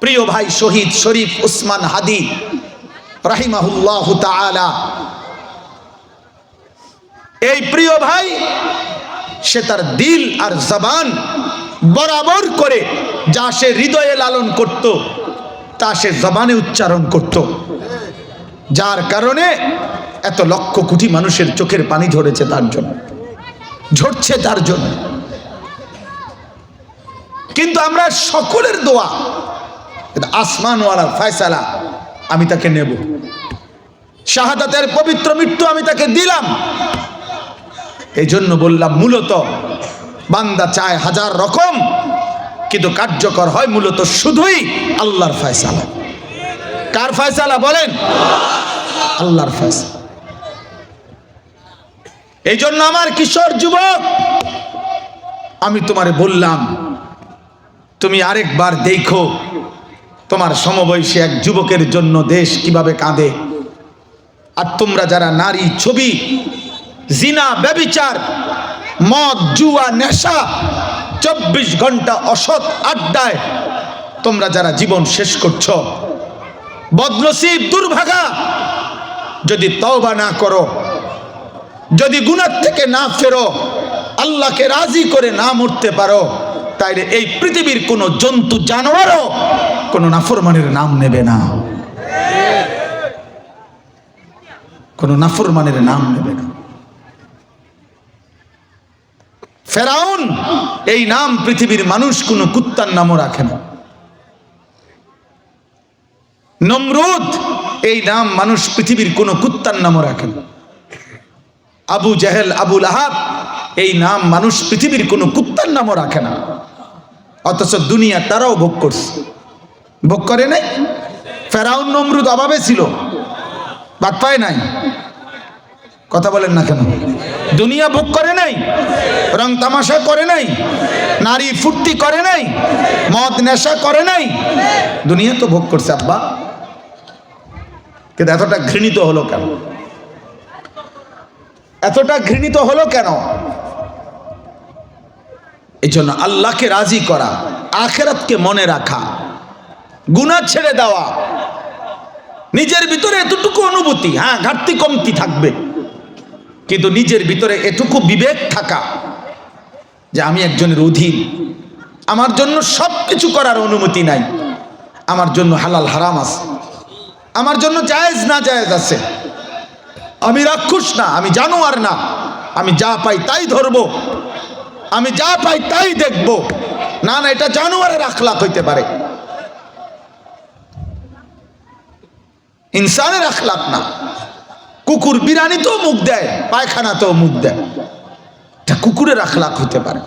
প্রিয় ভাই শহীদ শরীফ উসমান হাদি রাহিমাহুল্লাহ তাআলা, এই প্রিয় ভাই সে তার দিল আর জবান বরাবর করে যা সে হৃদয়ে লালন করত তা সে জবানে উচ্চারণ করত, যার কারণে এত লক্ষ কোটি মানুষের চোখের পানি ঝরেছে তার জন্য, ঝরছে তার জন্য। কিন্তু আমরা সকলের দোয়া, আসমানওয়ালার ফয়সালা, আমি তাকে নেব, শাহাদাতের পবিত্র মৃত্যু আমি তাকে দিলাম। এই জন্য বললাম, মূলত বান্দা চায় হাজার রকম, কিন্তু কার্যকর হয় মূলত শুধুই আল্লাহর ফয়সালা। কার ফয়সালা বলেন? আল্লাহর ফয়সালা। এই জন্য আমার কিশোর যুবক, আমি তোমারে বললাম, তুমি আরেকবার দেখো তোমার সমবয়সী এক যুবকের জন্য দেশ কিভাবে কাঁদে। আর তোমরা যারা নারী ছবি, জিনা, ব্যভিচার, মদ, জুয়া, নেশা, 24 ঘন্টা অসৎ আড্ডায় তোমরা যারা জীবন শেষ করছো, বদনসিব, দুর্ভাগা, যদি তওবা না করো, যদি গুনাহ থেকে না ফেরো, আল্লাহকে রাজি করে না মরতে পারো, তাইলে এই পৃথিবীর কোন জন্তু জানোয়ারও কোন নাফরমানের নাম নেবে না, কোন নাফরমানের নাম নেবে না। ফেরাউন এই নাম পৃথিবীর মানুষ কোন কুত্তার নামও রাখে না। নমরুদ এই নাম মানুষ পৃথিবীর কোন কুত্তার নামও রাখে না। আবু জেহেল, আবু লাহাব এই নাম মানুষ পৃথিবীর কোন কুত্তার নামও রাখে না। অথচ দুনিয়া তারাও ভোগ করছে, ভোগ করে নাই? ফেরাউন নমরুদ অভাবে ছিল, বাদ পায় নাই? কথা বলেন না কেন? দুনিয়া ভোগ করে নাই, রং তামাশা করে নাই, নারী ফুর্তি করে নাই, মদ নেশা করে নাই, দুনিয়া তো ভোগ করছে আব্বা। কিন্তু এতটা ঘৃণিত হলো কেন? এতটা ঘৃণিত হলো কেন? এই জন্য আল্লাহকে রাজি করা, আখিরাতকে মনে রাখা, গুনাহ ছেড়ে দেওয়া, নিজের ভিতরে এতটুকু অনুভূতি, হ্যাঁ ঘাটতি কমতি থাকবে, কিন্তু নিজের ভিতরে এটুকু বিবেক থাকা যে আমি একজনের অধীন, আমার জন্য সব কিছু করার অনুমতি নাই, আমার জন্য হালাল হারাম আছে, আমার জন্য জায়েজ না জায়েজ আছে, আমি রাক্ষস না, আমি জানোয়ার না, আমি যা পাই তাই ধরবো, আমি যা পাই তাই দেখবো। না না, এটা জানোয়ারের আখলাক হইতে পারে, ইনসানের আখলাক না। কুকুর বিরানি তো মুখ দেয়, পায়খানা তো মুখ দেয়, এটা কুকুরের আখলাক হতে পারে।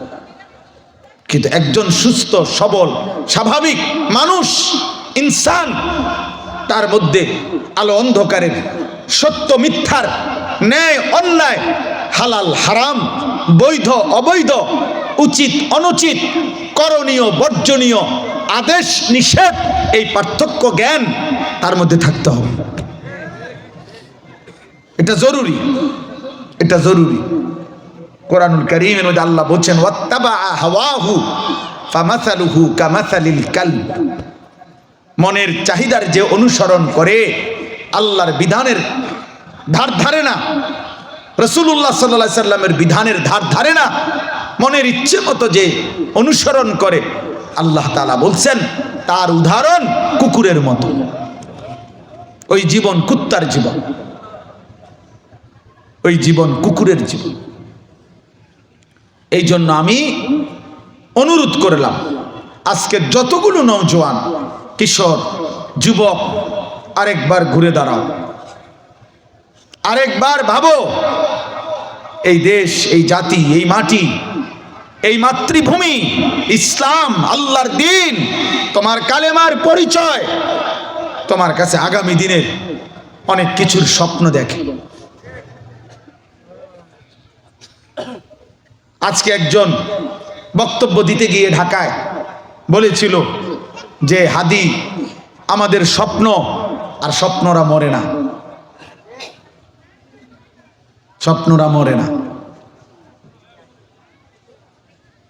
কিন্তু একজন সুস্থ সবল স্বাভাবিক মানুষ, ইনসান, তার মধ্যে আলো অন্ধকারের, সত্য মিথ্যার, ন্যায় অন্যায়, হালাল হারাম, বৈধ অবৈধ, উচিত অনুচিত, করণীয় বর্জনীয়, আদেশ নিষেধ, এই পার্থক্য জ্ঞান তার মধ্যে থাকতে হবে। এটা জরুরি, এটা জরুরি। কোরআনুল কারীমের মধ্যে আল্লাহ বলছেন, ওয়াত্তাবা হাওয়াহু ফামাসালুহু কামাসালিল কালব। মনের চাহিদার যে অনুসরণ করে, আল্লাহর বিধানের ধার ধারে না, রাসূলুল্লাহ সাল্লাল্লাহু আলাইহি সাল্লামের বিধানের ধার ধারে না, মনের ইচ্ছে মতো যে অনুসরণ করে, আল্লাহ তাআলা বলছেন তার উদাহরণ কুকুরের মতো। ওই জীবন কুত্তার জীবন, ওই জীবন কুকুরের জীবন। এই জন্য আমি অনুরোধ করলাম, আজকে যতগুলো নওজোয়ান, কিশোর, যুবক, আরেকবার ঘুরে দাঁড়াও, আরেকবার ভাবো, এই দেশ, এই জাতি, এই মাটি, এই মাতৃভূমি, ইসলাম, আল্লাহর দ্বীন, তোমার কালেমার পরিচয়, তোমার কাছে আগামী দিনের অনেক কিছুর স্বপ্ন দেখে। আজকে একজন বক্তব্য দিতে গিয়ে ঢাকায় বলেছিল যে হাদি আমাদের স্বপ্ন, আর স্বপ্নরা মরে না, স্বপ্নরা মরে না।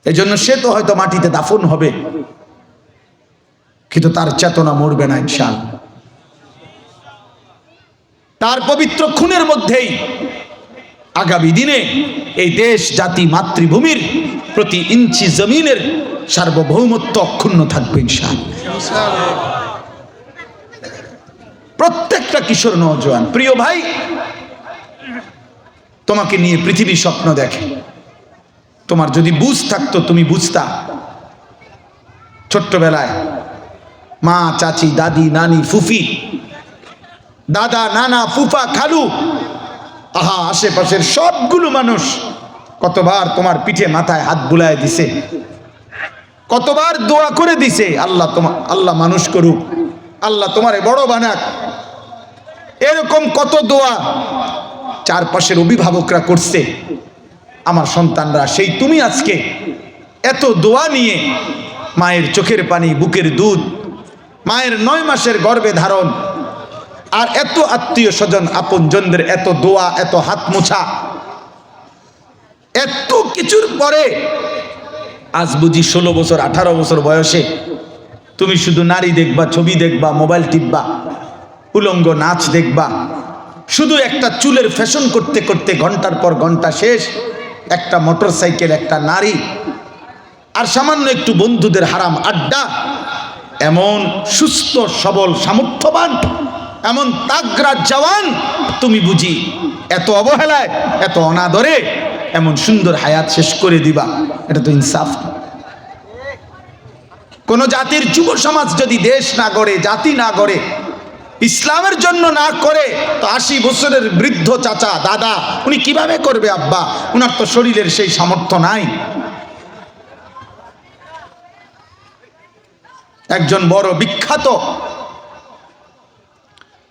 এই জন্য সে তো হয়তো মাটিতে দাফন হবে, কিন্তু তার চেতনা মরবে না ইনশাআল্লাহ। তার পবিত্র খুনের মধ্যেই আগামী দিনে এই দেশ জাতি মাতৃভূমির প্রতি ইঞ্চি জমিনের সার্বভৌমত্ব অক্ষুণ্ণ থাকবে ইনশাআল্লাহ। প্রত্যেকটা কিশোর নওজোয়ান প্রিয় ভাই, তোমাকে নিয়ে পৃথিবী স্বপ্ন দেখে। তোমার যদি বুঝ থাকতো তুমি বুঝতা ছোট্টবেলায় মা, চাচি, দাদি, নানি, ফুফি, দাদা, নানা, ফুফা, খালু, আহা আশেপাশের সবগুলো মানুষ কতবার তোমার পিঠে মাথায় হাত বুলায় দিছে, কতবার দোয়া করে দিছে, আল্লাহ মানুষ করুক, আল্লাহ তোমারে বড় বানাক। এরকম কত দোয়া চারপাশের অভিভাবকরা করছে আমার সন্তানরা। সেই তুমি আজকে এত দোয়া নিয়ে মায়ের চোখের পানি, বুকের দুধ, মায়ের 9 মাসের গর্ভে ধারণ, আর এত আত্মীয় স্বজন আপনজনদের এত দোয়া, এত হাত মোছা, এত কিছুর পরে আজ বুঝি 16 বছর 18 বছর বয়সে তুমি শুধু নারী দেখবা, ছবি দেখবা, মোবাইল টিপবা, উলঙ্গ নাচ দেখবা, শুধু একটা চুলের ফ্যাশন করতে করতে ঘন্টার পর ঘন্টা শেষ, একটা মোটরসাইকেল, একটা নারী, আর সামান্য একটু বন্ধুদের হারাম আড্ডা। এমন সুস্থ সবল সামর্থ্যবান, এমন তাগড়া জওয়ান তুমি বুঝি এত অবহেলায়, এত অনাদরে এমন সুন্দর হায়াত শেষ করে দিবা? এটা তো ইনসাফ না। কোন জাতির যুব সমাজ যদি দেশ না গড়ে, জাতি না গড়ে, ইসলামের জন্য না করে, তো 80 বছরের বৃদ্ধ চাচা, দাদা, উনি কিভাবে করবে? আব্বা, উনার তো শরীরের সেই সামর্থ্য নাই। একজন বড় বিখ্যাত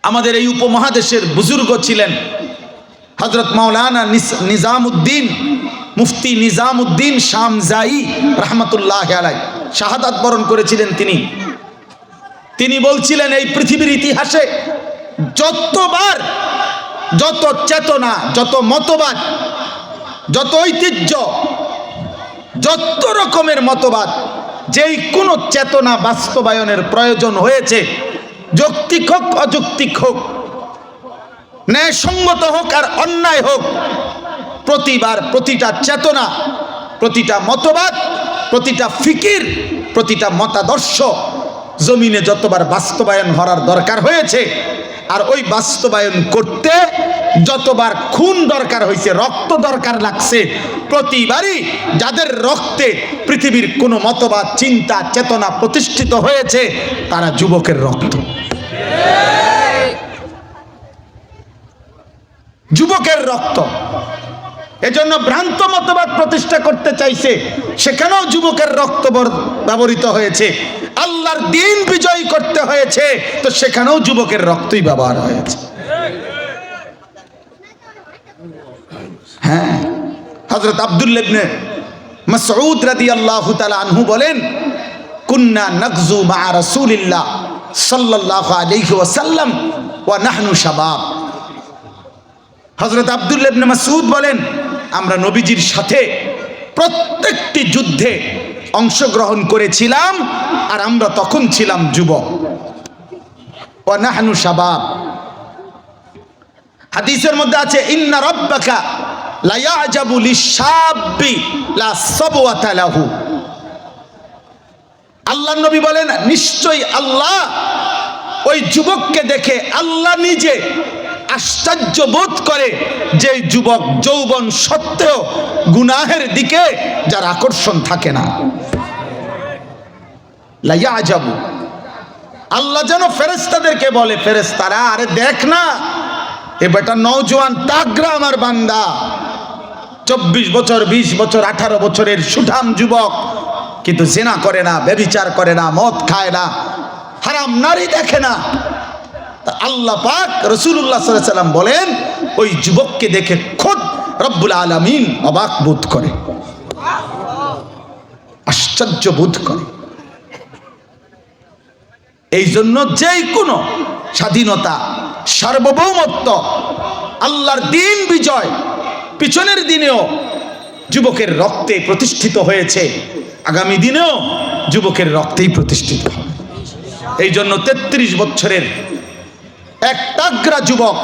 আমাদের এই উপমহাদেশের বুজুর্গ ছিলেন হযরত মাওলানা নিজামউদ্দিন, মুফতি নিজামউদ্দিন শামজাই রাহমাতুল্লাহি আলাইহি, শাহাদাত বরণ করেছিলেন তিনি বলছিলেন, এই পৃথিবীর ইতিহাসে যতবার, যত চেতনা, যত মতবাদ, যত ঐতিহ্য, যত রকমের মতবাদ, যেই কোনো চেতনা বাস্তবায়নের প্রয়োজন হয়েছে, যৌক্তিক হোক অযৌক্তিক হোক, ন্যায়সঙ্গত হোক আর অন্যায় হোক, প্রতিবার প্রতিটা চেতনা, প্রতিটা মতবাদ, প্রতিটা ফিকির, প্রতিটা মতাদর্শ জমিনে যতবার বাস্তবায়ন হওয়ার দরকার হয়েছে, আর ওই বাস্তবায়ন করতে যতবার খুন দরকার হয়েছে, রক্ত দরকার লাগছে, প্রতিবারই যাদের রক্তে পৃথিবীর কোনো মতবাদ, চিন্তা, চেতনা প্রতিষ্ঠিত হয়েছে, তারা যুবকের রক্ত, যুবকের রক্ত। এজন্য ভ্রান্ত মতবাদ প্রতিষ্ঠা করতে চাইছে, সেখানেও যুবকের রক্ত ব্যবহৃত হয়েছে। আল্লাহর দ্বীন বিজয়ী করতে হয়েছে, তো সেখানেও যুবকের রক্তই ব্যবহার হয়েছে। হ্যাঁ, হযরত আব্দুল্লাহ ইবনে মাসউদ রাদিয়াল্লাহু তাআলা আনহু বলেন, কুন্না নাগজু মা রাসূলিল্লাহ সাল্লাল্লাহু আলাইহি ওয়াসাল্লাম ওয়া নাহনু শাবাব। হযরত আব্দুল্লাহ ইবনে মাসউদ বলেন, আমরা নবীজির সাথে প্রত্যেকটি যুদ্ধে অংশগ্রহণ করেছিলাম, আর আমরা তখন ছিলাম যুবক। ওয়া নাহনু শাবাব। হাদিসের মধ্যে আছে, ইন্না রাব্বাকা লা ইয়াজাবু লিশ-শাব্বি লা সাবওয়াতা লাহু। আল্লাহর নবী বলেন, নিশ্চয়ই আল্লাহ ওই যুবককে দেখে আল্লাহ নিজে আশ্চর্য বোধ করে, যে যুবক যৌবন সত্ত্বেও গুনাহের দিকে যার আকর্ষণ থাকে না। লা ইয়াজাবু। আল্লাহ যেন ফেরেশতাদেরকে বলে, ফেরেশতারা, আরে দেখ না, এ বেটা নওজোয়ান তাগড়া আমার বান্দা, 24 বছর, 20 বছর, 18 বছরের সুঠাম যুবক, কিন্তু জিনা করে না, ব্যভিচার করে না, মদ খায় না, হারাম নারী দেখে না। আল্লাহ পাক রাসূলুল্লাহ সাল্লাল্লাহু আলাইহি ওয়াসাল্লাম বলেন, ওই যুবককে দেখে খোদ রব্বুল আলামিন অবাক বোধ করে, আশ্চর্য বোধ করে। এই জন্য যেই কোনো স্বাধীনতা, সার্বভৌমত্ব, আল্লাহর দ্বীন বিজয় পিছনের দিনেও যুবকের রক্তে প্রতিষ্ঠিত হয়েছে, আগামী দিনেও যুবকের রক্তেই প্রতিষ্ঠিত হবে। এই জন্য 33 বছরের এক তাগড়া যুবক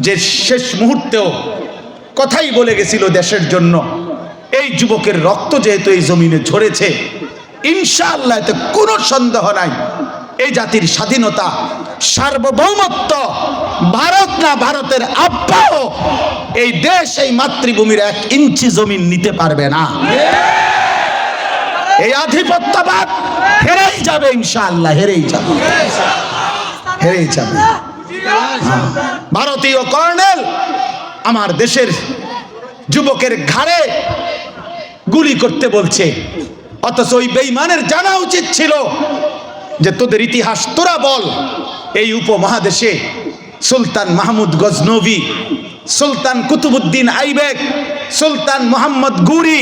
যে শেষ মুহূর্তেও কথাই বলে গেছিল দেশের জন্য, এই যুবকের রক্ত যেহেতু এই জমিনে ঝরেছে, ইনশাআল্লাহ এতে কোনো সন্দেহ নাই এই জাতির স্বাধীনতা সার্বভৌমত্ব ভারত না ভারতের আব্বাও এই দেশ এই মাতৃভূমির 1 ইঞ্চি জমিন নিতে পারবে না। এই আধিপত্যবাদ হেরেই যাবে, ইনশাআল্লাহ হেরেই যাবে, হেরেই যাবে। ভারতীয় কর্নেল আমার দেশের যুবকের ঘাড়ে গুলি করতে বলছে, অথচ ওই বেঈমানের জানা উচিত ছিল যে তোদের ইতিহাস তোরা বল। এই উপমহাদেশে সুলতান মাহমুদ গজনবী, সুলতান কুতুবউদ্দিন আইবেক, সুলতান মোহাম্মদ গুরি,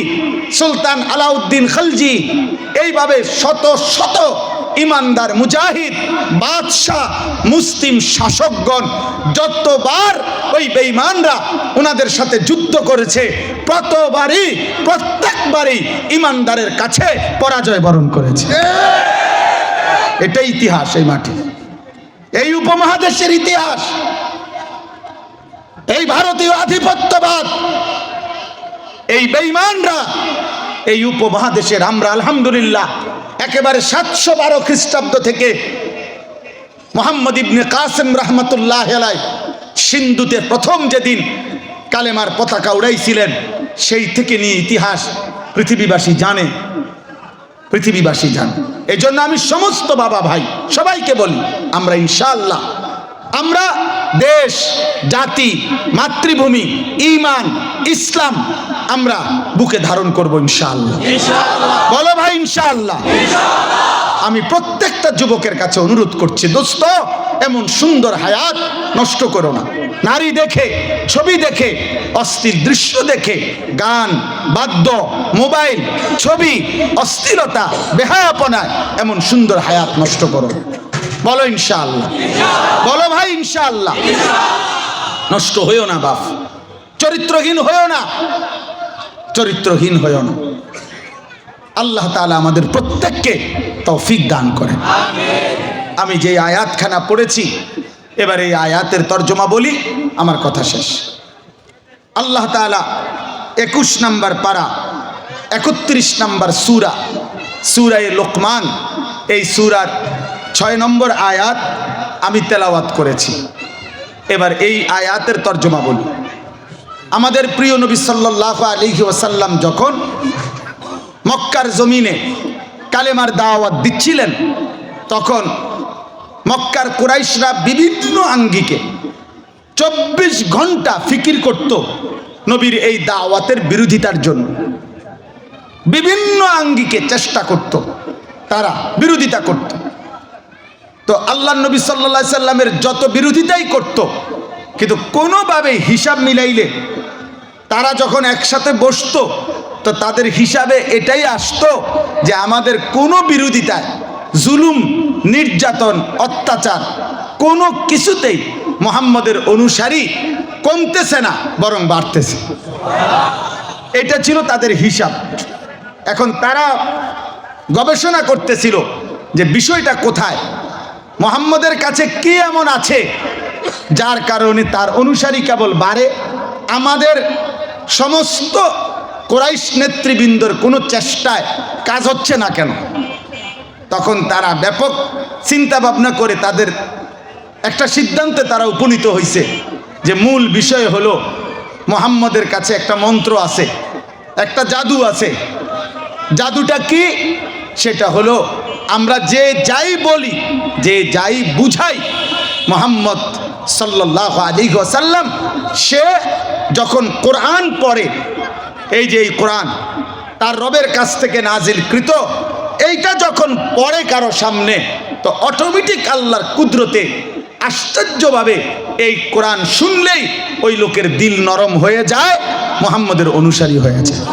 সুলতান আলাউদ্দিন খলজি, এইভাবে শত শত ইমানদার মুজাহিদ বাদশাহ মুসলিম শাসকগণ যতবার ওই বেঈমানরা ওনাদের সাথে যুদ্ধ করেছে প্রত্যেকবারই ইমানদারের কাছে পরাজয় বরণ করেছে। এটাই ইতিহাস, এই মাটি, এই উপমহাদেশের ইতিহাস। এই ভারতীয় আধিপত্যবাদ, এই বেঈমানরা এই উপমহাদেশের, আমরা আলহামদুলিল্লাহ একেবারে 712 খ্রিস্টাব্দ থেকে মুহাম্মদ ইবনে কাসিম রহমতুল্লাহ আলাইহি সিন্ধুতে প্রথম যেদিন কালেমার পতাকা উড়াইছিলেন, সেই থেকে নিয়ে ইতিহাস পৃথিবীবাসী জানে, পৃথিবীবাসী জানে। এই জন্য আমি সমস্ত বাবা ভাই সবাইকে বলি, আমরা ইনশাআল্লাহ আমরা দেশ জাতি মাতৃভূমি ঈমান ইসলাম আমরা বুকে ধারণ করব ইনশাআল্লাহ। বলো ভাই ইনশাআল্লাহ। আমি প্রত্যেকটা যুবকের কাছে অনুরোধ করছি, দোস্ত এমন সুন্দর হায়াত নষ্ট করো না। নারী দেখে, ছবি দেখে, অশ্লীল দৃশ্য দেখে, গান বাদ্য মোবাইল ছবি অশ্লীলতা বেহায়াপনায় এমন সুন্দর হায়াত নষ্ট করো। বলো ইনশাআল্লাহ। বলো ভাই ইনশাআল্লাহ। নষ্ট হইও না বাপ, চরিত্রহীন হইও না, চরিত্রহীন হইও না। আল্লাহ তাআলা আমাদের প্রত্যেককে তৌফিক দান করেন। আমি যে আয়াতখানা পড়েছি, এবার এই আয়াতের তর্জমা বলি, আমার কথা শেষ। আল্লাহ তাআলা 21 নম্বর পারা 31 নম্বর সূরা, সূরায়ে লোকমান, এই সূরার 6 নম্বর আয়াত আমি তেলাওয়াত করেছি। এবার এই আয়াতের তর্জমা বলি। আমাদের প্রিয় নবী সাল্লাল্লাহু আলাইহি ওয়াসাল্লাম যখন মক্কার জমিনে কালেমার দাওয়াত দিচ্ছিলেন, তখন মক্কার কুরাইশরা বিভিন্ন আঙ্গিকে 24 ঘন্টা ফিকির করত নবীর এই দাওয়াতের বিরোধিতার জন্য। বিভিন্ন আঙ্গিকে চেষ্টা করত, তারা বিরোধিতা করত। তো আল্লাহ নবী সাল্লাল্লাহু আলাইহি সাল্লামের যত বিরোধিতাই করত, কিন্তু কোনোভাবে হিসাব মিলাইলে তারা যখন একসাথে বসতো, তো তাদের হিসাবে এটাই আসতো যে আমাদের কোনো বিরোধিতায় জুলুম নির্যাতন অত্যাচার কোনো কিছুতেই মুহাম্মদের অনুসারী কমতেছে না, বরং বাড়তেছে। এটা ছিল তাদের হিসাব। এখন তারা গবেষণা করতেছিল যে বিষয়টা কোথায়, মুহাম্মদের কাছে কি এমন আছে যার কারণে তার অনুসারী কেবল বাড়ে, আমাদের সমস্ত কুরাইশ নেতৃবৃন্দর কোনো চেষ্টায় কাজ হচ্ছে না কেন। তখন তারা ব্যাপক চিন্তা ভাবনা করে তাদের একটা সিদ্ধান্তে তারা উপনীত হয়েছে যে মূল বিষয় হলো মুহাম্মদের কাছে একটা মন্ত্র আছে, একটা জাদু আছে। জাদুটা কি? সেটা হলো আমরা যে যাই বলি, যে যাই বুঝাই, মুহাম্মদ সাল্লাল্লাহু আলাইহি ওয়াসাল্লাম সে যখন কোরআন পড়ে, এই যে এই কোরআন তার রবের কাছ থেকে নাজিলকৃত, এইটা যখন পড়ে কারো সামনে, তো অটোমেটিক আল্লাহর কুদরতে আশ্চর্যভাবে এই কোরআন শুনলেই ওই লোকের দিল নরম হয়ে যায়, মুহাম্মদের অনুসারী হয়ে যায়।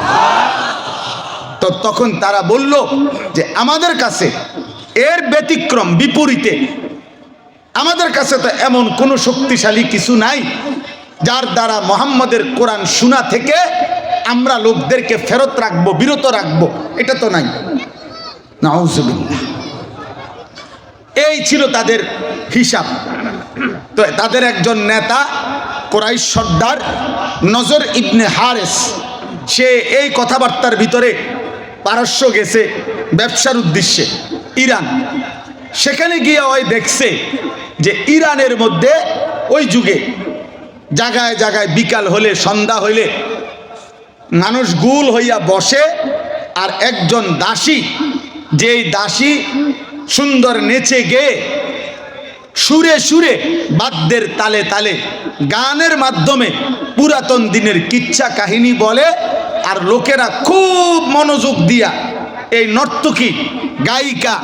তো তখন তারা বলল যে আমাদের কাছে এর ব্যতিক্রম, বিপরীতে আমাদের কাছে তো এমন কোনো শক্তিশালী কিছু নাই যার দ্বারা মুহাম্মদের কোরআন শোনা থেকে আমরা লোকদেরকে ফেরত রাখবো, বিরত রাখবো, এটা তো নাই। নাউজুবিল্লাহ। এই ছিল তাদের হিসাব। তো তাদের একজন নেতা কুরাইশ সর্দার নজর ইবনে হারেস, সে এই কথাবার্তার ভিতরে পারস্য গেছে ব্যবসার উদ্দেশ্যে ইরান। সেখানে গিয়ে ওই দেখছে যে ইরানের মধ্যে ওই যুগে জায়গায় জায়গায় বিকাল হলে সন্ধ্যা হইলে মানুষ গুল হইয়া বসে, আর একজন দাসী, যেই দাসী সুন্দর নেচে গেয়ে সুরে সুরে বাদ্যের তালে তালে গানের মাধ্যমে পুরাতন দিনের কিচ্ছা কাহিনী বলে, আর লোকেরা খুব মনোযোগ দিয়া এই নর্তকী গায়িকা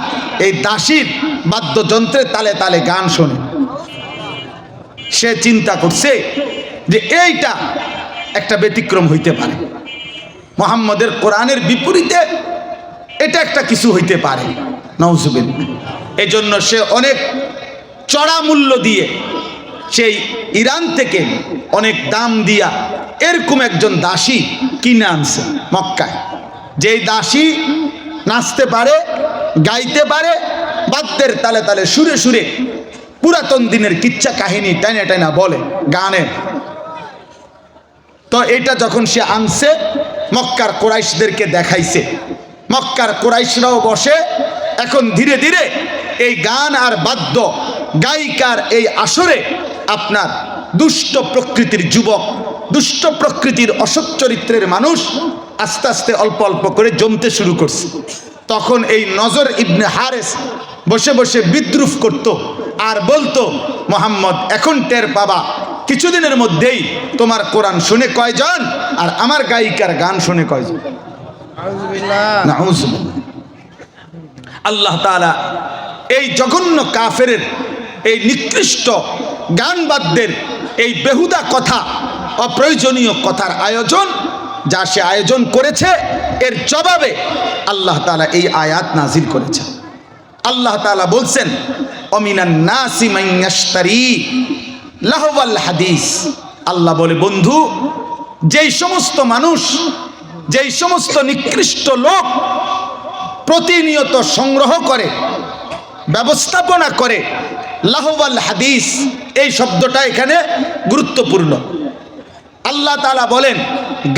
এই দাসীর বাদ্যযন্ত্রের তালে তালে গান শোনে। সে চিন্তা করছে যে এইটা একটা ব্যতিক্রম হইতে পারে, মুহাম্মদের কোরআনের বিপরীতে এটা একটা কিছু হইতে পারে, নাউজুবিল্লাহ। এই জন্য সে অনেক চড়া মূল্য দিয়ে সেই ইরান থেকে অনেক দাম দিয়া এরকম একজন দাসী কিনে আনছে মক্কায়, যেই দাসী নাচতে পারে, গাইতে পারে, বাদ্যের তালে তালে সুরে সুরে পুরাতন দিনের কিচ্ছা কাহিনী টাইনা টাইনা বলে গানে। তো এটা যখন সে আনছে মক্কার কুরাইশদেরকে দেখাইছে, মক্কার কুরাইশরাও বসে এখন ধীরে ধীরে এই গান আর বাদ্য গায়িকার এই আসরে আপনার দুষ্ট প্রকৃতির যুবক, দুষ্ট প্রকৃতির অসৎ চরিত্রের মানুষ আস্তে আস্তে অল্প অল্প করে জমতে শুরু করছে। তখন এই নজর ইবনে হারেস বসে বসে বিদ্রুপ করত আর বলতো, মোহাম্মদ এখন টের পাবা, কিছুদিনের মধ্যেই তোমার কোরআন শুনে কয়জন আর আমার গায়িকার গান শুনে কয়জন। আল্লাহ তাআলা এই জঘন্য কাফেরের এই নিকৃষ্ট গান বাদ্যের এই বেহুদা কথা, অপ্রয়োজনীয় কথার আয়োজন যা সে আয়োজন করেছে, এর জবাবে আল্লাহ তাআলা এই আয়াত নাজিল করেছেন। আল্লাহ তাআলা বলছেন, অমিনান নাসি মান ইয়াশতারি লাহওয়াল হাদিস। আল্লাহ বলে, বন্ধু, যেই সমস্ত মানুষ, যেই সমস্ত নিকৃষ্ট লোক প্রতিনিয়ত সংগ্রহ করে, ব্যবস্থাপনা করে লাহওয়াল হাদিস, এই শব্দটা এখানে গুরুত্বপূর্ণ। আল্লাহ তাআলা বলেন,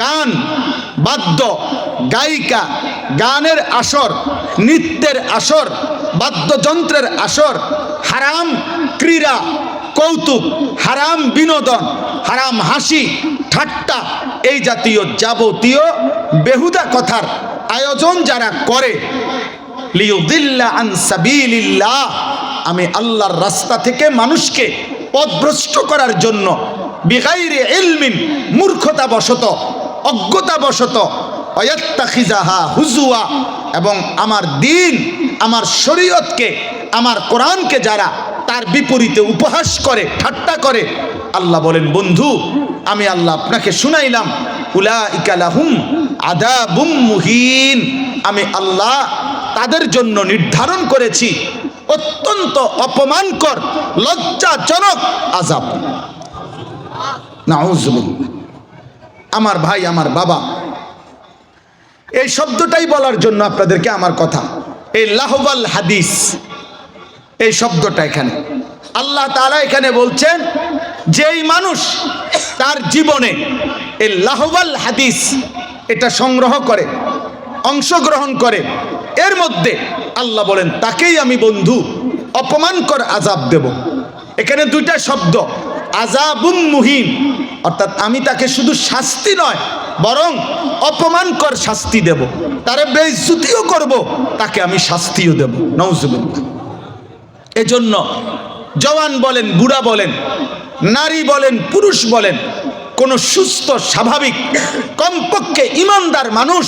গান বাদ্য গায়িকা, গানের আসর, নৃত্যের আসর, বাদ্যযন্ত্রের আসর, হারাম ক্রীড়া কৌতুক, হারাম বিনোদন, হারাম হাসি ঠাট্টা, এই জাতীয় যাবতীয় বেহুদা কথার আয়োজন যারা করে, লিয়ুদিল্লা আন সাবিলিল্লাহ, আমি আল্লাহর রাস্তা থেকে মানুষকে পথভ্রষ্ট করার জন্য, বিগাইরি ইলমিন, মূর্খতাবশত, অজ্ঞতাবশত, ওয়াত্তাখিজাহা হুজুয়া, এবং আমার দ্বীন, আমার শরীয়তকে, আমার কোরআনকে যারা তার বিপরীতে উপহাস করে, ঠাট্টা করে, আল্লাহ বলেন, বন্ধু, আমি আল্লাহ আপনাকে শুনাইলাম, উলাইকা লাহুম আযাবুম মুহিন, আমি আল্লাহ তাদের জন্য নির্ধারণ করেছি অত্যন্ত অপমানকর, লজ্জাজনক আযাব। নাউযুবিল্লাহ। আমার ভাই, আমার বাবা, এই শব্দটাই বলার জন্য আপনাদেরকে আমার কথা, এই লাহওয়াল হাদিস, এই শব্দটা এখানে আল্লাহ তাআলা এখানে বলছেন, যেই মানুষ তার জীবনে এই লাহওয়াল হাদিস এটা সংগ্রহ করে, অংশগ্রহণ করে, এর মধ্যে আল্লাহ বলেন তাকেই আমি বন্ধু অপমানকর আযাব দেব। এখানে দুইটা শব্দ, আযাবুম মুহিন, অর্থাৎ আমি তাকে শুধু শাস্তি নয় বরং অপমানকর শাস্তি দেব, তারে বেইজ্জতিও করব, তাকে আমি শাস্তিও দেব। নাউজুবিল্লাহ। এজন্য জওয়ান বলেন, বুড়া বলেন, নারী বলেন, পুরুষ বলেন, কোন সুস্থ স্বাভাবিক কমপক্ষে ইমানদার মানুষ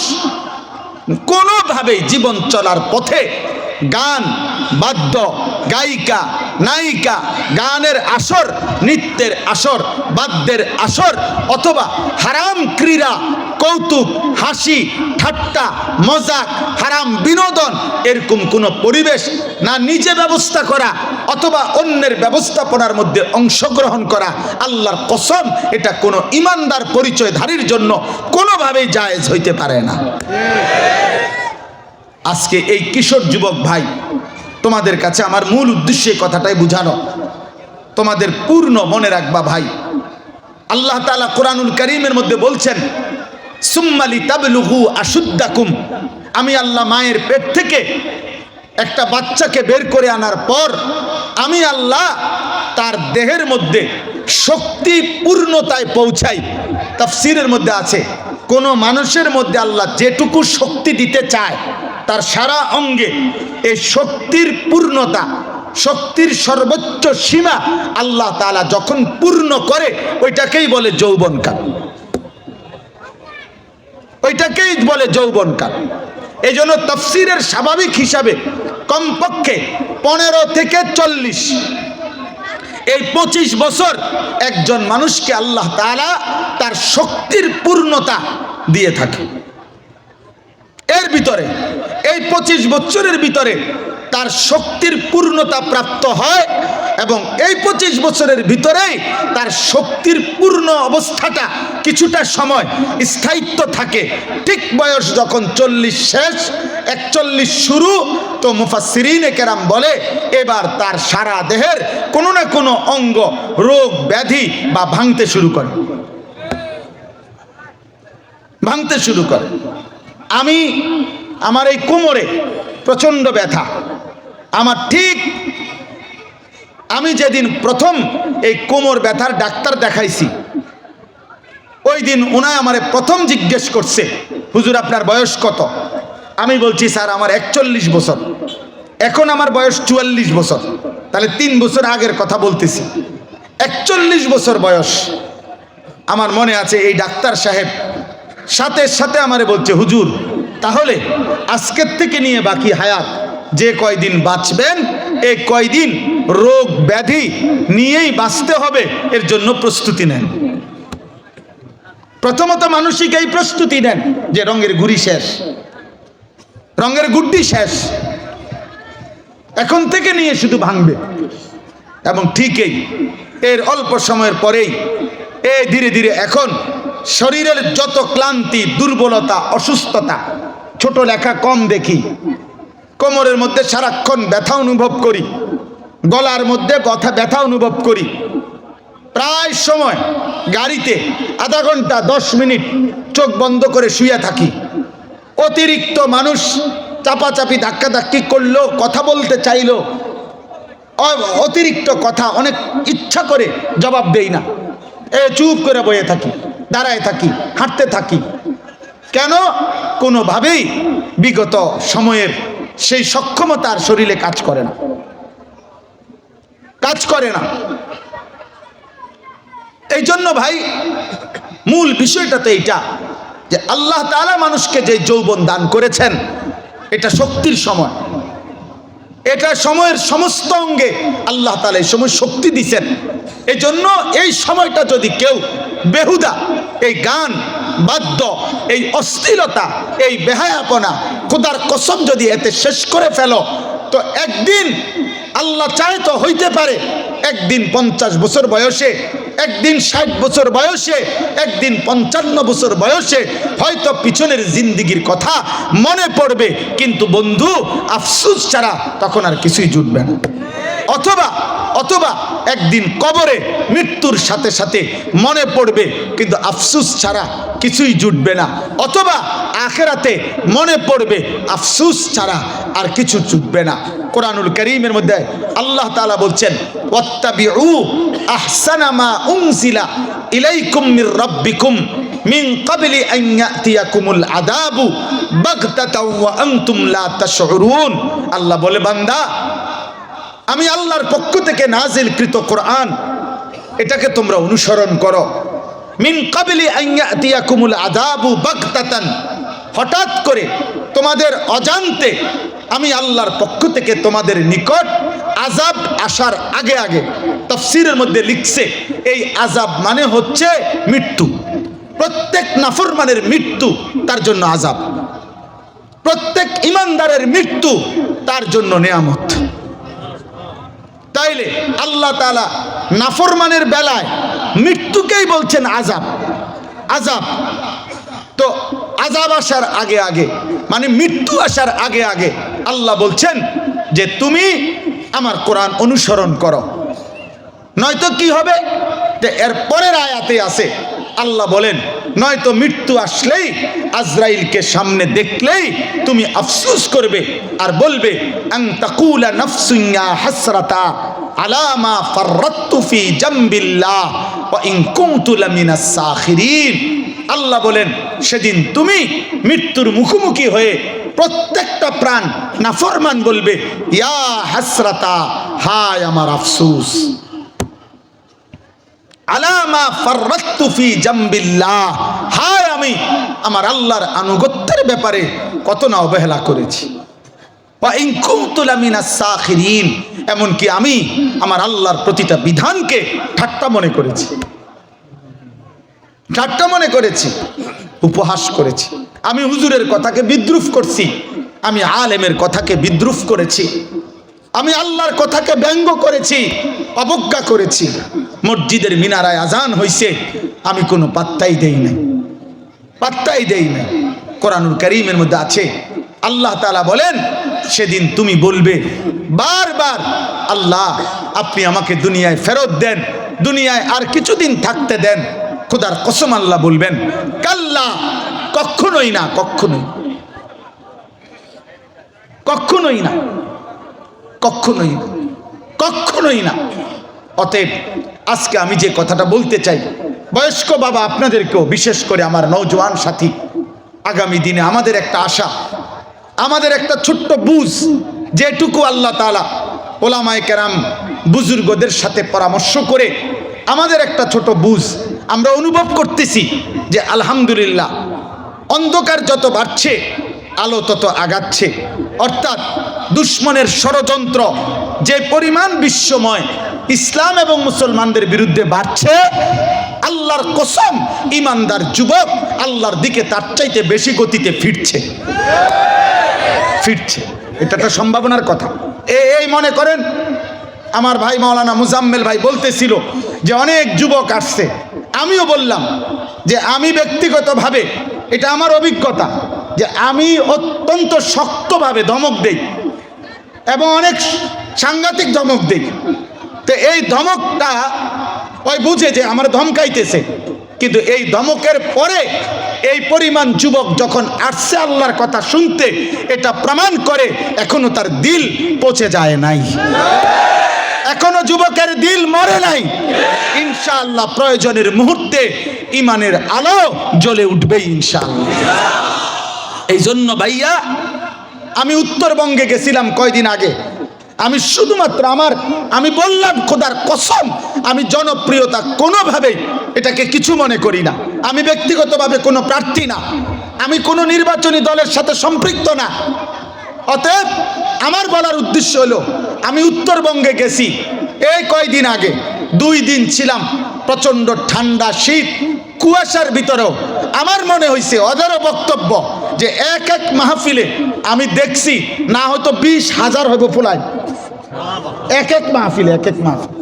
কোনোভাবেই জীবন চলার পথে গান বাদ্য গায়িকা নায়িকা, গানের আসর, নৃত্যের আসর, বাদ্যের আসর, অথবা হারাম ক্রীড়া কৌতুক হাসি ঠাট্টা মজাক হারাম বিনোদন, এরকম কোনো পরিবেশ না নিজে ব্যবস্থা করা অথবা অন্যের ব্যবস্থাপনার মধ্যে অংশগ্রহণ করা, আল্লাহর কসম, এটা কোনো ইমানদার পরিচয়ধারীর জন্য কোনোভাবেই জায়েজ হইতে পারে না। আজকে এই কিশোর যুবক ভাই তোমাদের কাছে আমার মূল উদ্দেশ্য এই কথাটাই বুঝানো, তোমাদের পূর্ণ মনে রাখবা ভাই। আল্লাহ তাআলা কোরআনুল কারীমের মধ্যে বলছেন, সুম্মা লিতাবলুগু আশুদ্দাকুম, আমি আল্লাহ মায়ের পেট থেকে একটা বাচ্চাকে বের করে আনার পর আমি আল্লাহ তার দেহের মধ্যে শক্তি পূর্ণতায় পৌঁছাই। তাফসীরের মধ্যে আছে, কোন মানুষের মধ্যে আল্লাহ যেটুকু শক্তি দিতে চায় তার সারা অঙ্গে এই শক্তির পূর্ণতা, শক্তির সর্বোচ্চ সীমা আল্লাহ তাআলা যখন পূর্ণ করে ওইটাকেই বলে যৌবনকাল, ওইটাকেই বলে যৌবনকাল। এই জন্য তাফসীরের স্বাভাবিক হিসাবে কমপক্ষে 15 থেকে 40, এই 25 বছর একজন মানুষকে আল্লাহ তাআলা তার শক্তির পূর্ণতা দিয়ে থাকে। এর ভিতরে এই 25 বছরের ভিতরে তার শক্তির পূর্ণতা প্রাপ্ত হয় এবং এই 25 বছরের ভিতরেই তার শক্তির পূর্ণ অবস্থাটা কিছুটা সময় স্থায়িত্ব থাকে। ঠিক বয়স যখন 40 শেষ 41 শুরু, তো মুফাসসিরিনে কেরাম বলে এবার তার সারা দেহের কোনো না কোনো অঙ্গ রোগ ব্যাধি বা ভাঙতে শুরু করে, ভাঙতে শুরু করে। আমার এই কোমরে প্রচণ্ড ব্যথা, আমার ঠিক আমি যেদিন প্রথম এই কোমর ব্যথার ডাক্তার দেখাইছি ওই দিন উনায় আমারে প্রথম জিজ্ঞেস করছে, হুজুর আপনার বয়স কত? আমি বলছি স্যার আমার 41 বছর, এখন আমার বয়স 44 বছর, তাহলে 3 বছর আগের কথা বলতেছি। 41 বছর বয়স। আমার মনে আছে এই ডাক্তার সাহেব সাথে সাথে আমারে বলছে, হুজুর তাহলে আজকের থেকে নিয়ে বাকি হায়াত যে কয়দিন বাঁচবেন এই কয়দিন রোগ ব্যাধি নিয়েই বাঁচতে হবে, এর জন্য প্রস্তুতি নেন। প্রথমত মানসিক এই প্রস্তুতি নেন যে রঙের ঘুড়ি শেষ, রঙের গুড্ডি শেষ, এখন থেকে নিয়ে শুধু ভাঙবে। এবং ঠিকই এর অল্প সময়ের পরেই ধীরে ধীরে এখন শরীরের যত ক্লান্তি, দুর্বলতা, অসুস্থতা, ছোট লেখা কম দেখি, কোমরের মধ্যে সারাক্ষণ ব্যথা অনুভব করি, গলার মধ্যে ব্যথা অনুভব করি, প্রায় সময় গাড়িতে আধা ঘন্টা 10 মিনিট চোখ বন্ধ করে শুয়ে থাকি। অতিরিক্ত মানুষ চাপাচাপি ধাক্কাধাক্কি করলো, কথা বলতে চাইলো, অতিরিক্ত কথা অনেক ইচ্ছা করে জবাব দেই না, চুপ করে বসে থাকি, দাঁড়ায় থাকি, হাঁটতে থাকি। কেন? কোনোভাবেই বিগত সময়ের সেই সক্ষমতার শরীরে কাজ করে না, কাজ করে না। এই জন্য ভাই মূল বিষয়টা তো এইটা যে আল্লাহ তাআলা মানুষকে যে যৌবন দান করেছেন এটা শক্তির সময়, এটা সময়ের সমস্ত অঙ্গে আল্লাহ তাআলা এই সময় শক্তি দিচ্ছেন। এই জন্য এই সময়টা যদি কেউ বেহুদা এই গান বাদ্য, এই অশ্লীলতা, এই বেহায়াপনা, খোদার কসম যদি এতে শেষ করে ফেলো, তো একদিন আল্লাহ চায় তো হইতে পারে একদিন 50 বছর বয়সে, একদিন 60 বছর বয়সে, একদিন 55 বছর বয়সে হয়তো পিছনের জিন্দিগির কথা মনে পড়বে, কিন্তু বন্ধু আফসোস ছাড়া তখন আর কিছুই জুটবে না। অথবা একদিন কবরে মৃত্যুর সাথে সাথে মনে পড়বে, কিন্তু আফসোস ছাড়া কিছুই জুটবে না। অথবা আখিরাতে মনে পড়বে, আফসোস ছাড়া আর কিছু জুটবে না। কোরআনুল কারীমের মধ্যে আল্লাহ তাআলা বলছেন, ওয়াত্তাবিউ আহসানা মা উনজিলা ইলাইকুম মির রাব্বিকুম মিন ক্বাবলি আন ইয়াতিয়াকুমুল আযাবু বাগতাতাও ওয়া আনতুম লা তাশউরুন। আল্লাহ বলে, বান্দা আমি আল্লাহর পক্ষ থেকে নাজিলকৃত কোরআন এটাকে তোমরা অনুসরণ করো। মিন ক্বাবলি আন ইয়াতিয়াকুমুল আযাবু বাগতাতান, হঠাৎ করে তোমাদের অজান্তে আমি আল্লাহর পক্ষ থেকে তোমাদের নিকট আযাব আসার আগে আগে। তাফসীরের মধ্যে লিখছে এই আযাব মানে হচ্ছে মৃত্যু। প্রত্যেক নাফরমানের মৃত্যু তার জন্য আযাব, প্রত্যেক ঈমানদারের মৃত্যু তার জন্য নিয়ামত। তাইলে আল্লাহ তাআলা নাফরমানের বেলায় মৃত্যুকেই বলছেন আযাব। আযাব তো আযাব আসার আগে আগে মানে মৃত্যু আসার আগে আগে আল্লাহ বলছেন যে তুমি আমার কোরআন অনুসরণ করো, নয়তো কি হবে? যে এর পরের আয়াতে আছে আল্লাহ বলেন, নয়তো মৃত্যু আসলেই আজরাইলকে সামনে দেখলেই তুমি আফসোস করবে আর বলবে আন তাকুলা নাফসুন ইয়া হাসরাতা আলা মা ফাররাতু ফি জামবিল্লাহ ওয়া ইন কুনতু লামিনাস সাখিরিন। আল্লাহ বলেন সেদিন তুমি মৃত্যুর মুখোমুখি হয়ে প্রত্যেকটা প্রাণ নাফরমান বলবে ইয়া হাসরাতা, হায় আমার আফসোস, আলামা ফাররাতু ফি জামবিল্লাহ, হায় আমি আমার আল্লাহর আনুগত্যের ব্যাপারে কত না অবহেলা করেছি। ওয়া ইন কুনতু লামিনাস সাখিরিন, এমনকি আমি আমার আল্লাহর প্রতিটা বিধানকে ঠাট্টা মনে করেছি, ঠাট্টা মনে করেছি, উপহাস করেছি। আমি হুজুরের কথাকে বিদ্রুপ করছি, আমি আলেমের কথাকে বিদ্রুপ করেছি, আমি আল্লাহর কথাকে ব্যঙ্গ করেছি, অবজ্ঞা করেছি। মসজিদের মিনারায় আজান হইছে, আমি কোনো পাত্তাই দেই না, পাত্তাই দেই না। কোরআনুল কারীমের মধ্যে আছে আল্লাহ তাআলা বলেন সেদিন তুমি বলবে বারবার, আল্লাহ আপনি আমাকে দুনিয়ায় ফেরত দেন, দুনিয়ায় আর কিছুদিন থাকতে দেন। খোদার কসম আল্লাহ বলবেন কাল্লা, কখনোই না, কখনোই, কখনোই না, কখনোই না, কখনোই না। অতএব আজকে আমি যে কথাটা বলতে চাই, বয়স্ক বাবা আপনাদেরকেও, বিশেষ করে আমার নওজোয়ান সাথী, আগামী দিনে আমাদের একটা আশা, আমাদের একটা ছোট্ট বুঝ, যেটুকু আল্লাহ তাআলা ওলামায়ে কেরাম বুজুর্গদের সাথে পরামর্শ করে আমাদের একটা ছোট বুঝ, আমরা অনুভব করতেছি যে আলহামদুলিল্লাহ অন্ধকার যত বাড়ছে আলো তত আগাচ্ছে। অর্থাৎ দুশ্মনের ষড়যন্ত্র যে পরিমাণ বিশ্বময় ইসলাম এবং মুসলমানদের বিরুদ্ধে বাড়ছে, আল্লাহর কসম ইমানদার যুবক আল্লাহর দিকে তার চাইতে বেশি গতিতে ফিরছে, ফিরছে। এটা একটা সম্ভাবনার কথা। এই মনে করেন আমার ভাই মাওলানা মুজাম্মেল ভাই বলতেছিল যে অনেক যুবক আসছে, আমিও বললাম যে আমি ব্যক্তিগতভাবে, এটা আমার অভিজ্ঞতা, যে আমি অত্যন্ত শক্তভাবে ধমক দেই এবং অনেক সাংঘাতিক ধমক দেই। তো এই ধমকটা ওই বুঝে যে আমার ধমকাইতেছে, কিন্তু এই ধমকের পরে এই পরিমাণ যুবক যখন আসছে আল্লাহর কথা শুনতে, এটা প্রমাণ করে এখনো তার দিল পচে যায় নাই, এখনো যুবকের দিল মরে নাই। ইনশাআল্লাহ প্রয়োজনের মুহূর্তে ইমানের আলো জ্বলে উঠবেই ইনশাআল্লাহ। এই জন্য ভাইয়া আমি উত্তরবঙ্গে গেছিলাম কয়দিন আগে, আমি শুধুমাত্র আমি বললাম খোদার কসম আমি জনপ্রিয়তা কোনোভাবেই এটাকে কিছু মনে করি না, আমি ব্যক্তিগতভাবে কোনো প্রার্থী না, আমি কোনো নির্বাচনী দলের সাথে সম্পৃক্ত না। অতএব আমার বলার উদ্দেশ্য হলো আমি উত্তরবঙ্গে গেছি এই কয়দিন আগে, 2 দিন ছিলাম, প্রচণ্ড ঠান্ডা শীত, কুয়াশার ভিতরেও আমার মনে হয়েছে অজারো বক্তব্য যে এক এক মাহফিলে আমি দেখছি না হয়তো 20,000 হইব ফুলাই, এক এক মাহফিলে, এক এক মাহফিল,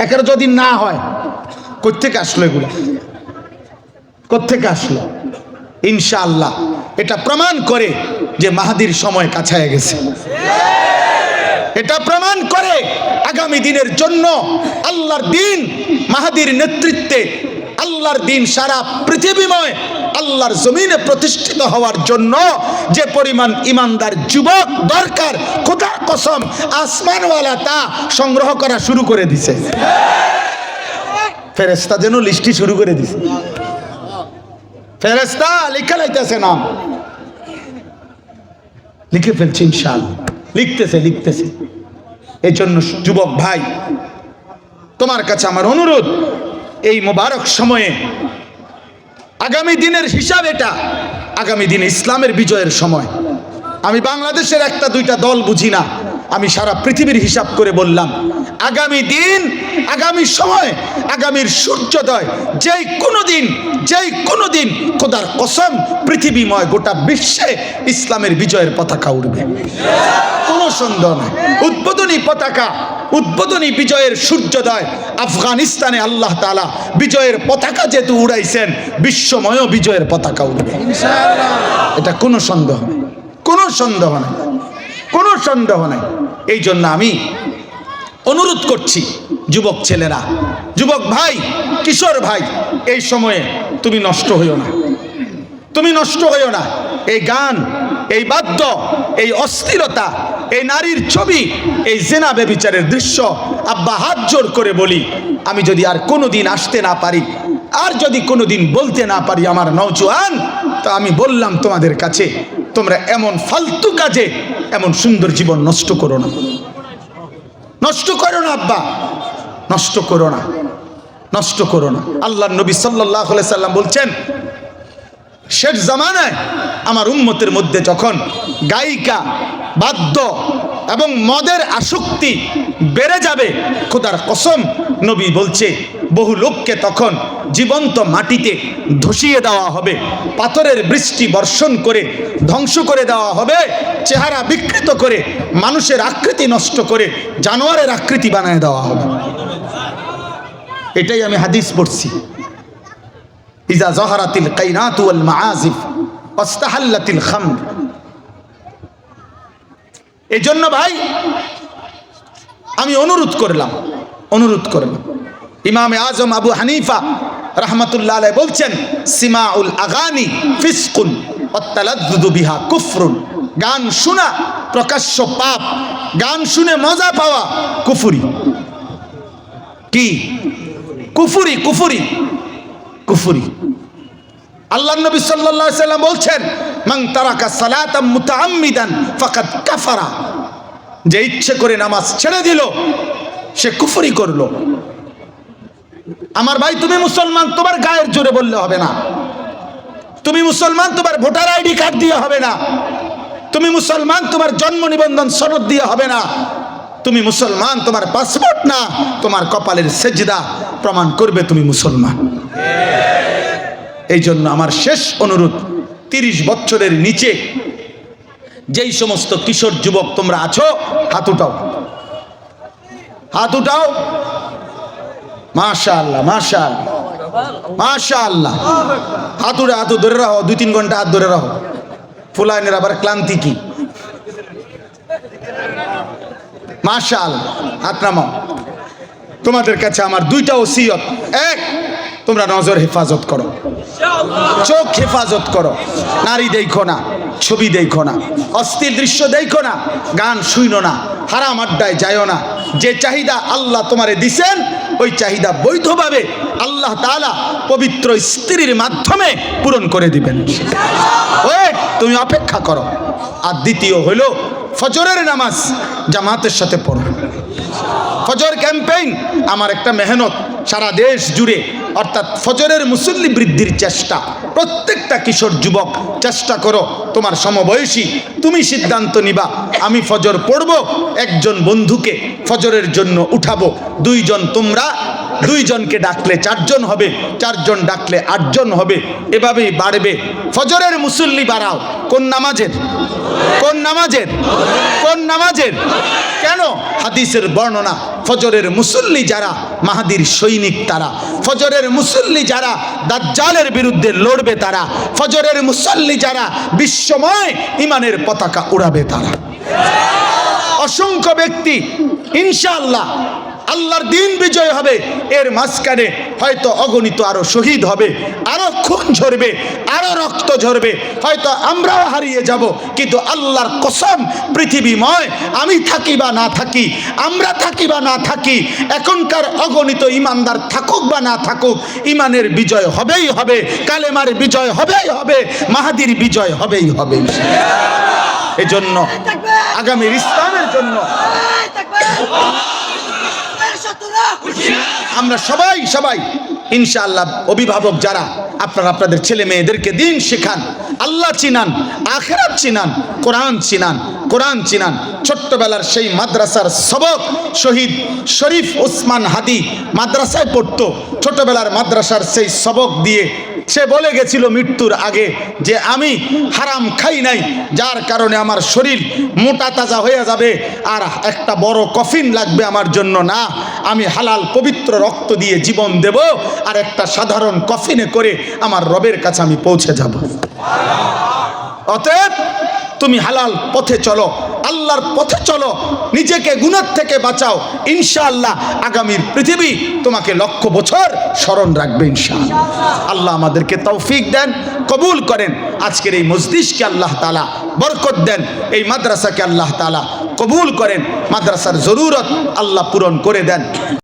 একের যদি না হয় কোত্থেকে আসলো এগুলো, কোত্থেকে আসলো? ইনশাআল্লাহ এটা প্রমাণ করে যে মাহাদির সময় কাছায় গেছে, এটা প্রমাণ করে আগামী দিনের জন্য আল্লাহর দিন মাহাদির নেতৃত্বে, আল্লাহর দিন সারা পৃথিবীময় আল্লাহর জমিনে প্রতিষ্ঠিত হওয়ার জন্য যে পরিমাণ ইমানদার যুবক দরকার, খোদার কসম আসমানওয়ালা তা সংগ্রহ করা শুরু করে দিছে, ফেরেশতা যেন লিস্টি শুরু করে দিছে, ফেরেশতা লিখে লাইতেছে, নাম লিখে ফেলছে ইনশাআল্লাহ, লিখতেছে। এই জন্য যুবক ভাই তোমার কাছে আমার অনুরোধ, এই মোবারক সময়ে আগামী দিনের হিসাব, এটা আগামী দিনে ইসলামের বিজয়ের সময়। আমি বাংলাদেশের 1-2টা দল বুঝি না, আমি সারা পৃথিবীর হিসাব করে বললাম আগামী দিন, আগামী সময়, আগামীর সূর্যোদয় যেই কোনো দিন খোদার কসম পৃথিবীময় গোটা বিশ্বে ইসলামের বিজয়ের পতাকা উড়বে, কোনো সন্দেহ নাই। উদ্বোধনী পতাকা, উদ্বোধনী বিজয়ের সূর্যোদয় আফগানিস্তানে আল্লাহ তাআলা বিজয়ের পতাকা যেহেতু উড়াইছেন, বিশ্বময় বিজয়ের পতাকা উড়বে ইনশাআল্লাহ, এটা কোনো সন্দেহ নেই, কোনো সন্দেহ নেই, কোনো সন্দেহ নাই। এই জন্য আমি অনুরোধ করছি যুবক ছেলেরা, যুবক ভাই, কিশোর ভাই, এই সময়ে তুমি নষ্ট হইও না, তুমি নষ্ট হইও না। এই গান, এই বাদ্য, এই অস্থিরতা, এই নারীর ছবি, এই জেনা ব্যভিচারের দৃশ্য, আব্বা হাত জোর করে বলি, আমি যদি আর কোনোদিন আসতে না পারি, আর যদি কোনোদিন বলতে না পারি আমার নওজোয়ান, তো আমি বললাম তোমাদের কাছে, তোমরা এমন ফালতু কাজে এমন সুন্দর জীবন নষ্ট করো না, নষ্ট করো না আব্বা, নষ্ট করো না, নষ্ট করো না। আল্লাহর নবী সাল্লাল্লাহু আলাইহি সাল্লাম বলছেন, শেষ জামানায় আমার উম্মতের মধ্যে যখন গায়িকা, বাদ্য এবং মদের আসক্তি বেড়ে যাবে, খোদার কসম নবী বলছে বহু লোককে তখন জীবন্ত মাটিতে ধসিয়ে দেওয়া হবে, পাথরের বৃষ্টি বর্ষণ করে ধ্বংস করে দেওয়া হবে, চেহারা বিকৃত করে, মানুষের আকৃতি নষ্ট করে জানোয়ারের আকৃতি বানায় দেওয়া হবে। এটাই আমি হাদিস পড়ছি। ইজা জহরাতিল কাইনাতু ওয়াল মাআজিফ ওয়াস্তাহাল্লাতিল খামর। এজন্য ভাই আমি অনুরোধ করলাম, ইমামে আজম আবু হানিফা রাহমাতুল্লাহ আলাইহি বলছেন, সিমাউল আগানি ফিসকুন ওয়াত তালাদ্দুদু বিহা কুফরুন। গান শোনা প্রকাশ্য পাপ, গান শুনে মজা পাওয়া কুফরি। কি কুফরি? কুফরি, কুফরি। আল্লাহর নবী সাল্লাল্লাহু আলাইহি সাল্লাম বলছেন, মান তারাকা সালাতাম মুতাআম্মিদান ফাকাদ কাফারা। যে ইচ্ছে করে নামাজ ছেড়ে দিল সে কুফরি করলো। আমার ভাই, তুমি মুসলমান তোমার গায়ের জোরে বললে হবে না, তুমি মুসলমান তোমার ভোটার আইডি কার্ড দিয়ে হবে না, তুমি মুসলমান তোমার জন্ম নিবন্ধন সনদ দিয়ে হবে না, তুমি মুসলমান তোমার পাসপোর্ট না, তোমার কপালের সেজদা প্রমাণ করবে তুমি মুসলমান। এই জন্য আমার শেষ অনুরোধ, 30 বছরের নিচে যেই সমস্ত কিশোর যুবক তোমরা আছো, হাত উঠাও, হাত উঠাও। মাশাআল্লাহ, মাশাআল্লাহ, মাশাআল্লাহ। হাত উঠে, হাত ধরে রাখো, 2-3 ঘন্টা হাত ধরে রাখো। ফুলাইনের আবার ক্লান্তি কি? মাশাআল্লাহ, হাত নামাও। তোমাদের কাছে আমার 2টা ওসিয়ত। এক, তোমরা নজর হেফাজত করো, চোখ হেফাজত করো, নারী দেখো না, ছবি দেখো না, অস্থির দৃশ্য দেখো না, গান শুইনো না, হারাম আড্ডায় যাইও না। যে চাহিদা আল্লাহ তোমারে দিছেন ওই চাহিদা বৈধভাবে আল্লাহ তাআলা পবিত্র স্ত্রীর মাধ্যমে পূরণ করে দিবেন। ওই তুমি অপেক্ষা করো। আর দ্বিতীয় হলো ফজরের নামাজ জামাতের সাথে পড়ো। ফজর ক্যাম্পেইন আমার একটা মেহনত, সারা দেশ জুড়ে, অর্থাৎ ফজরের মুসল্লি বৃদ্ধির চেষ্টা। প্রত্যেকটা কিশোর যুবক চেষ্টা করো, তোমার সমবয়সী তুমি সিদ্ধান্ত নিবা, আমি ফজর পড়ব, একজন বন্ধুকে ফজরের জন্য উঠাবো, 2 জন তোমরা, 2 জনকে ডাকলে 4 জন হবে, 4 জন ডাকলে 8 জন হবে, এভাবেই বাড়বে। ফজরের মুসল্লি বাড়াও। কোন নামাজের? কোন নামাজের? কোন নামাজের? কেন? হাদিসের বর্ণনা, ফজরের মুসল্লি যারা মাহাদির সৈনিক তারা, ফজরের মুসল্লি যারা দাজ্জালের বিরুদ্ধে লড়বে তারা, ফজরের মুসল্লি যারা বিশ্বময় ইমানের পতাকা উড়াবে তারা। অসংখ্য ব্যক্তি ইনশাআল্লাহ আল্লাহর দিন বিজয় হবে, এর মাঝখানে হয়তো অগণিত আরো শহীদ হবে, আরো খুন ঝরবে, আরো রক্ত ঝরবে, হয়তো আমরাও হারিয়ে যাব, কিন্তু আল্লাহর কসম পৃথিবীময় আমি থাকি বা না থাকি, আমরা থাকি বা না থাকি, এখনকার অগণিত ইমানদার থাকুক বা না থাকুক, ইমানের বিজয় হবেই হবে, কালেমার বিজয় হবেই হবে, মাহাদির বিজয় হবেই হবে। এজন্য আগামীর ইসলামের জন্য আমরা সবাই ইনশাআল্লাহ, অভিভাবক যারা আপনারা আপনাদের ছেলে মেয়েদেরকে দিন শেখান, আল্লাহ চিনান, আখিরাত চিনান, কোরআন চিনান। ছোট্টবেলার সেই মাদ্রাসার সবক শহীদ শরীফ ওসমান হাদি মাদ্রাসায় পড়তো, ছোটবেলার মাদ্রাসার সেই সবক দিয়ে সে বলে গেছিল মৃত্যুর আগে যে আমি হারাম খাই নাই, যার কারণে আমার শরীর মোটা তাজা হয়ে যাবে, আর একটা বড় কফিন লাগবে আমার জন্য না, আমি হালাল পবিত্র রক্ত দিয়ে জীবন দেব, আর একটা সাধারণ কফিনে করে আমার রবের কাছে আমি পৌঁছে যাব। অতএব তুমি হালাল পথে চলো, আল্লাহর পথে চলো, নিজেকে গুনাহ থেকে বাঁচাও, ইনশাআল্লাহ আগামীর পৃথিবী তোমাকে লক্ষ বছর স্মরণ রাখবে ইনশাআল্লাহ। আল্লাহ আমাদেরকে তৌফিক দেন, কবুল করেন। আজকের এই মজলিসকে আল্লাহ তাআলা বরকত দেন, এই মাদ্রাসাকে আল্লাহ তাআলা কবুল করেন, মাদ্রাসার জরুরত আল্লাহ পূরণ করে দেন।